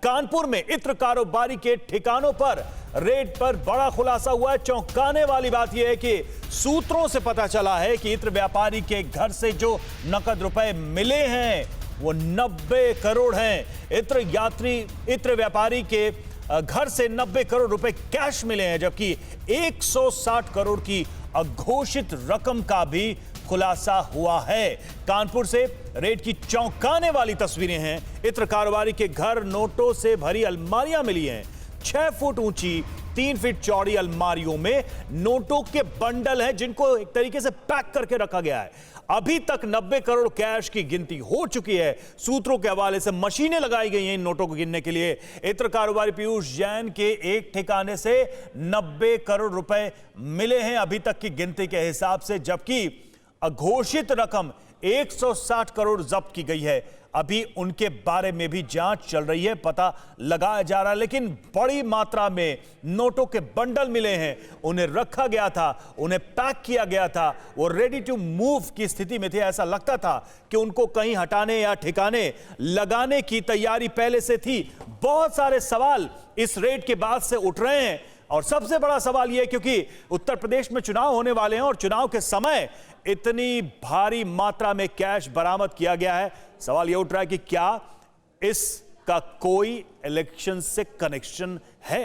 कानपुर में इत्र कारोबारी के ठिकानों पर रेड पर बड़ा खुलासा हुआ है। चौंकाने वाली बात यह है कि सूत्रों से पता चला है कि इत्र व्यापारी के घर से जो नकद रुपए मिले हैं वो 90 करोड़ हैं। इत्र व्यापारी के घर से 90 करोड़ रुपए कैश मिले हैं, जबकि 160 करोड़ की अघोषित रकम का भी खुलासा हुआ है। कानपुर से रेड की चौंकाने वाली तस्वीरें हैं। इत्र कारोबारी के घर नोटों से भरी अलमारियां मिली हैं। 6 फुट ऊंची 3 फीट चौड़ी अलमारियों में नोटों के बंडल हैं, जिनको एक तरीके से पैक करके रखा गया है। अभी तक 90 करोड़ कैश की गिनती हो चुकी है। सूत्रों के हवाले से मशीनें लगाई गई हैं इन नोटों को गिनने के लिए। इत्र कारोबारी पीयूष जैन के एक ठिकाने से 90 करोड़ रुपए मिले हैं अभी तक की गिनती के हिसाब से, जबकि अघोषित रकम 160 करोड़ जब्त की गई है। अभी उनके बारे में भी जांच चल रही है, पता लगाया जा रहा है, लेकिन बड़ी मात्रा में नोटों के बंडल मिले हैं। उन्हें रखा गया था, उन्हें पैक किया गया था, वो रेडी टू मूव की स्थिति में थे। ऐसा लगता था कि उनको कहीं हटाने या ठिकाने लगाने की तैयारी पहले से थी। बहुत सारे सवाल इस रेड के बाद से उठ रहे हैं, और सबसे बड़ा सवाल यह, क्योंकि उत्तर प्रदेश में चुनाव होने वाले हैं और चुनाव के समय इतनी भारी मात्रा में कैश बरामद किया गया है, सवाल यह उठ रहा है कि क्या इसका कोई इलेक्शन से कनेक्शन है।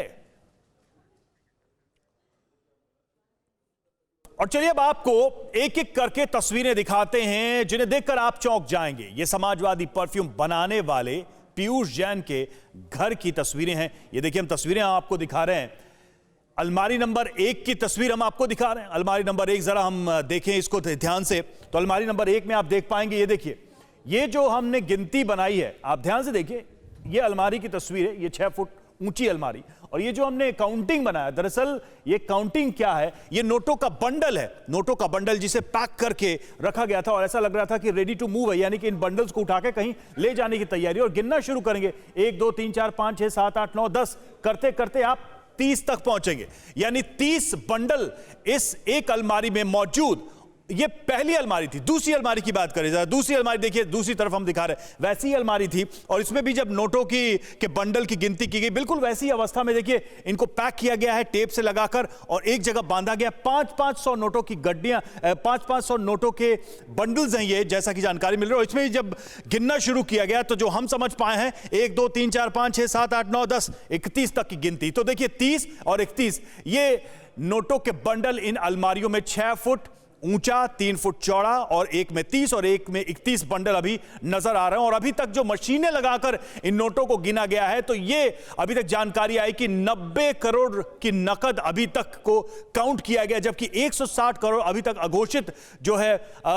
और चलिए अब आपको एक एक करके तस्वीरें दिखाते हैं जिन्हें देखकर आप चौंक जाएंगे। ये समाजवादी परफ्यूम बनाने वाले पीयूष जैन के घर की तस्वीरें हैं। ये देखिए, हम तस्वीरें आपको दिखा रहे हैं। अलमारी नंबर 1 की तस्वीर हम आपको दिखा रहे हैं। अलमारी नंबर 1 जरा हम देखें इसको ध्यान से, तो अलमारी नंबर 1 में आप देख पाएंगे, ये देखिए, ये जो हमने गिनती बनाई है, आप ध्यान से देखिए, ये अलमारी की तस्वीर है। ये 6 फुट ऊंची अलमारी, और ये जो हमने काउंटिंग बनाया, दरअसल ये काउंटिंग क्या है, ये नोटों का बंडल है। नोटों का बंडल जिसे पैक करके रखा गया था, और ऐसा लग रहा था कि रेडी टू मूव है, यानी कि इन बंडल्स को उठा के कहीं ले जाने की तैयारी। और गिनना शुरू करेंगे, 1 2 3 4 5 6 7 8 9 10 करते करते आप 30 तक पहुंचेंगे, यानी 30 बंडल इस एक अलमारी में मौजूद। ये पहली अलमारी थी। दूसरी अलमारी की बात करें, दूसरी अलमारी देखिए, दूसरी तरफ हम दिखा रहे हैं, वैसी ही अलमारी थी, और इसमें भी जब नोटों के बंडल की गिनती की गई, बिल्कुल वैसी ही अवस्था में देखिए इनको पैक किया गया है टेप से लगाकर, और एक जगह बांधा गया। 500 नोटों की गड्डियां, 500 नोटों के बंडल्स हैं ये, जैसा कि जानकारी मिल रही है। और इसमें जब गिनना शुरू किया गया तो जो हम समझ पाए हैं, 1 2 3 4 5 6 7 8 9 10 31 तक की गिनती। तो देखिए 30 और 31, ये नोटों के बंडल इन अलमारियों में 6 फुट ऊंचा, 3 फुट चौड़ा, और एक में 30 और एक में 31 बंडल अभी नजर आ रहे हैं। और अभी तक जो मशीनें लगाकर इन नोटों को गिना गया है, तो ये अभी तक जानकारी आई कि 90 करोड़ की नकद अभी तक को काउंट किया गया, जबकि 160 करोड़ अभी तक अघोषित जो है,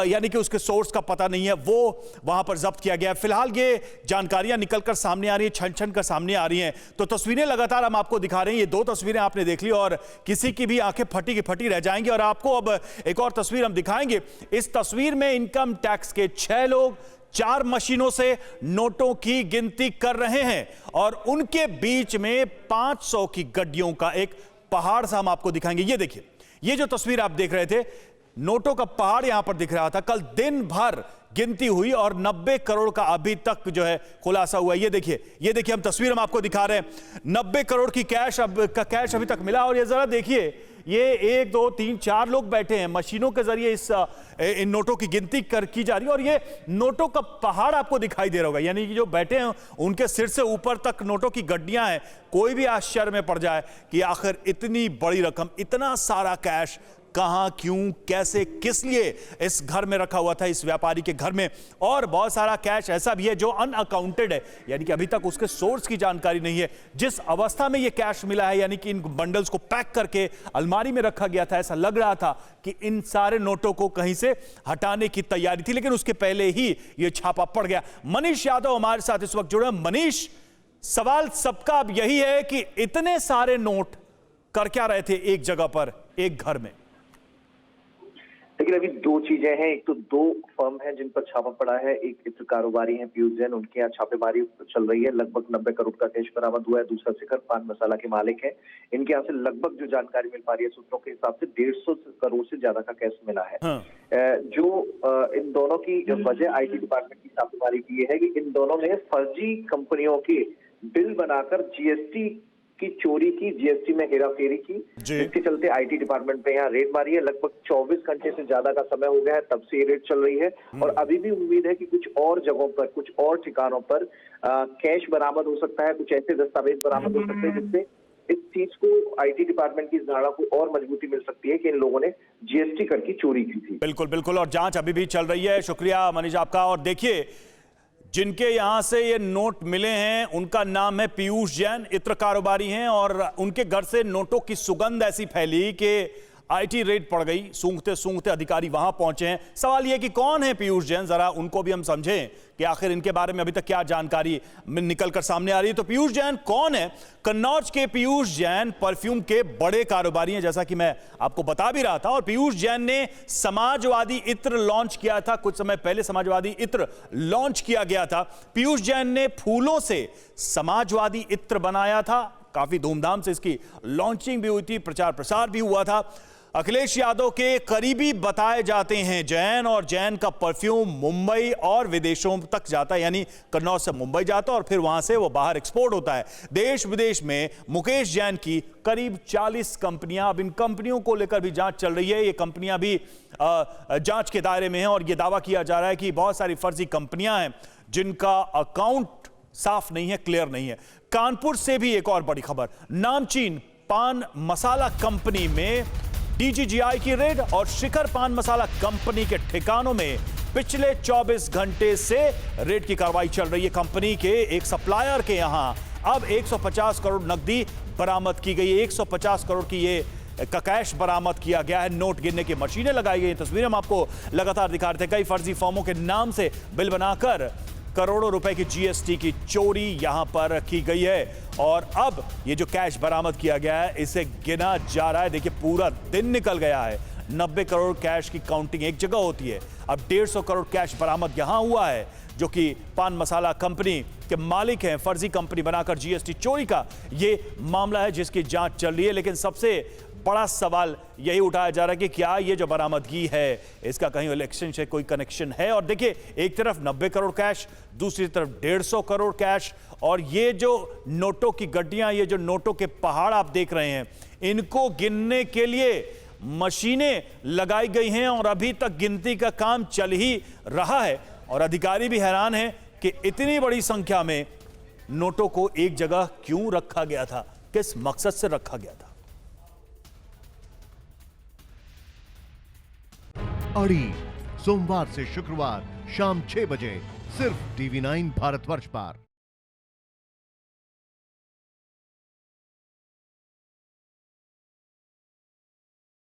यानी कि उसके सोर्स का पता नहीं है, वो वहां पर जब्त किया गया। फिलहाल ये जानकारियां निकलकर सामने आ रही है, छन छन कर सामने आ रही हैं। तो तस्वीरें लगातार हम आपको दिखा रहे हैं। ये 2 तस्वीरें आपने देख ली, और किसी की भी आंखें फटी की फटी रह जाएंगी। और आपको अब एक और तस्वीर हम दिखाएंगे। इस तस्वीर में इनकम टैक्स के 6 लोग 4 मशीनों से नोटों की गिनती कर रहे हैं, और उनके बीच में 500 की गड्डियों का एक पहाड़ सा हम आपको दिखाएंगे। ये देखिए, ये जो तस्वीर आप देख रहे थे, नोटों का पहाड़ यहां पर दिख रहा था। कल दिन भर गिनती हुई और 90 करोड़ का अभी तक जो है खुलासा हुआ। ये देखिए हम तस्वीर हम आपको दिखा रहे हैं। 90 करोड़ की कैश अभी तक मिला। और ये जरा देखिए, ये 1 2 3 4 लोग बैठे हैं, मशीनों के जरिए इन नोटों की गिनती की जा रही है, और ये नोटों का पहाड़ आपको दिखाई दे रहा होगा, यानी कि जो बैठे हैं उनके सिर से ऊपर तक नोटों की गड्डियां हैं। कोई भी आश्चर्य में पड़ जाए कि आखिर इतनी बड़ी रकम, इतना सारा कैश कहां, क्यों, कैसे, किस लिए इस घर में रखा हुआ था, इस व्यापारी के घर में। और बहुत सारा कैश ऐसा भी है जो अनअकाउंटेड है, यानी कि अभी तक उसके सोर्स की जानकारी नहीं है। जिस अवस्था में यह कैश मिला है, यानी कि इन बंडल्स को पैक करके अलमारी में रखा गया था, ऐसा लग रहा था कि इन सारे नोटों को कहीं से हटाने की तैयारी थी, लेकिन उसके पहले ही यह छापा पड़ गया। मनीष यादव हमारे साथ इस वक्त जुड़े। मनीष, सवाल सबका अब यही है कि इतने सारे नोट कर क्या रहे थे एक जगह पर, एक घर में? लेकिन अभी 2 चीजें हैं। एक तो 2 फर्म हैं जिन पर छापा पड़ा है। एक इत्र कारोबारी हैं पीयूष जैन, उनके यहाँ छापेमारी चल रही है। लगभग 90 करोड़ का कैश बरामद हुआ है। दूसरा शिखर पान मसाला के मालिक हैं। इनके यहाँ से लगभग जो जानकारी मिल पा रही है सूत्रों के हिसाब से 150 करोड़ से ज्यादा का कैश मिला है। जो इन दोनों की वजह IT डिपार्टमेंट की छापेमारी की है कि इन दोनों में फर्जी कंपनियों के बिल बनाकर जीएसटी की चोरी की, जीएसटी में हेराफेरी की, जी। जिसके चलते आईटी डिपार्टमेंट ने यहाँ रेड मारी है। लगभग 24 घंटे से ज्यादा का समय हो गया है, तब से ये रेड चल रही है और अभी भी उम्मीद है कि कुछ और जगहों पर, कुछ और ठिकानों पर कैश बरामद हो सकता है, कुछ ऐसे दस्तावेज बरामद हो सकते हैं जिससे इस चीज को, आईटी डिपार्टमेंट की इस धारणा को और मजबूती मिल सकती है कि इन लोगों ने जीएसटी कर की चोरी की थी। बिल्कुल बिल्कुल, और जांच अभी भी चल रही है। शुक्रिया मनीष आपका। और देखिए, जिनके यहां से ये नोट मिले हैं उनका नाम है पीयूष जैन, इत्र कारोबारी हैं, और उनके घर से नोटों की सुगंध ऐसी फैली कि आईटी रेड पड़ गई। सूंघते सूंघते अधिकारी वहां पहुंचे हैं। सवाल यह कि कौन है पीयूष जैन, जरा उनको भी हम समझें कि आखिर इनके बारे में अभी तक क्या जानकारी निकलकर सामने आ रही है। तो पीयूष जैन कौन है? कन्नौज के पीयूष जैन परफ्यूम के बड़े कारोबारी हैं, जैसा कि मैं आपको बता भी रहा था। और पीयूष जैन ने समाजवादी इत्र लॉन्च किया था, कुछ समय पहले समाजवादी इत्र लॉन्च किया गया था। पीयूष जैन ने फूलों से समाजवादी इत्र बनाया था, काफी धूमधाम से इसकी लॉन्चिंग भी हुई थी, प्रचार प्रसार भी हुआ था। अखिलेश यादव के करीबी बताए जाते हैं जैन, और जैन का परफ्यूम मुंबई और विदेशों तक जाता है, यानी कन्नौज से मुंबई जाता है और फिर वहां से वो बाहर एक्सपोर्ट होता है देश विदेश में। मुकेश जैन की करीब 40 कंपनियां, अब इन कंपनियों को लेकर भी जांच चल रही है। ये कंपनियां भी जांच के दायरे में हैं और ये दावा किया जा रहा है कि बहुत सारी फर्जी कंपनियां हैं जिनका अकाउंट साफ नहीं है, क्लियर नहीं है। कानपुर से भी एक और बड़ी खबर, नामचीन पान मसाला कंपनी में डीजीजीआई की रेड, और शिखर पान मसाला कंपनी के ठिकानों में पिछले 24 घंटे से रेड की कार्रवाई चल रही है। कंपनी के एक सप्लायर के यहां अब 150 करोड़ नकदी बरामद की गई है। 150 करोड़ की ये का कैश बरामद किया गया है। नोट गिनने की मशीनें लगाई गई। तस्वीरें हम आपको लगातार दिखा रहे थे। कई फर्जी फर्मों के नाम से बिल बनाकर करोड़ों रुपए की जीएसटी की चोरी यहां पर की गई है। और अब ये जो कैश बरामद किया गया है इसे गिना जा रहा है। देखिए, पूरा दिन निकल गया है। 90 करोड़ कैश की काउंटिंग एक जगह होती है, अब 150 करोड़ कैश बरामद यहां हुआ है, जो कि पान मसाला कंपनी के मालिक हैं। फर्जी कंपनी बनाकर जीएसटी चोरी का ये मामला है जिसकी जांच चल रही है। लेकिन सबसे बड़ा सवाल यही उठाया जा रहा है कि क्या ये जो बरामदगी है इसका कहीं इलेक्शन से कोई कनेक्शन है। और देखिए, एक तरफ 90 करोड़ कैश, दूसरी तरफ 150 करोड़ कैश, और ये जो नोटों की गड्डियां, ये जो नोटों के पहाड़ आप देख रहे हैं, इनको गिनने के लिए मशीनें लगाई गई हैं और अभी तक गिनती का काम चल ही रहा है। और अधिकारी भी हैरान हैं कि इतनी बड़ी संख्या में नोटों को एक जगह क्यों रखा गया था, किस मकसद से रखा गया था। अड़ी सोमवार से शुक्रवार शाम 6 बजे सिर्फ TV9 भारतवर्ष पर।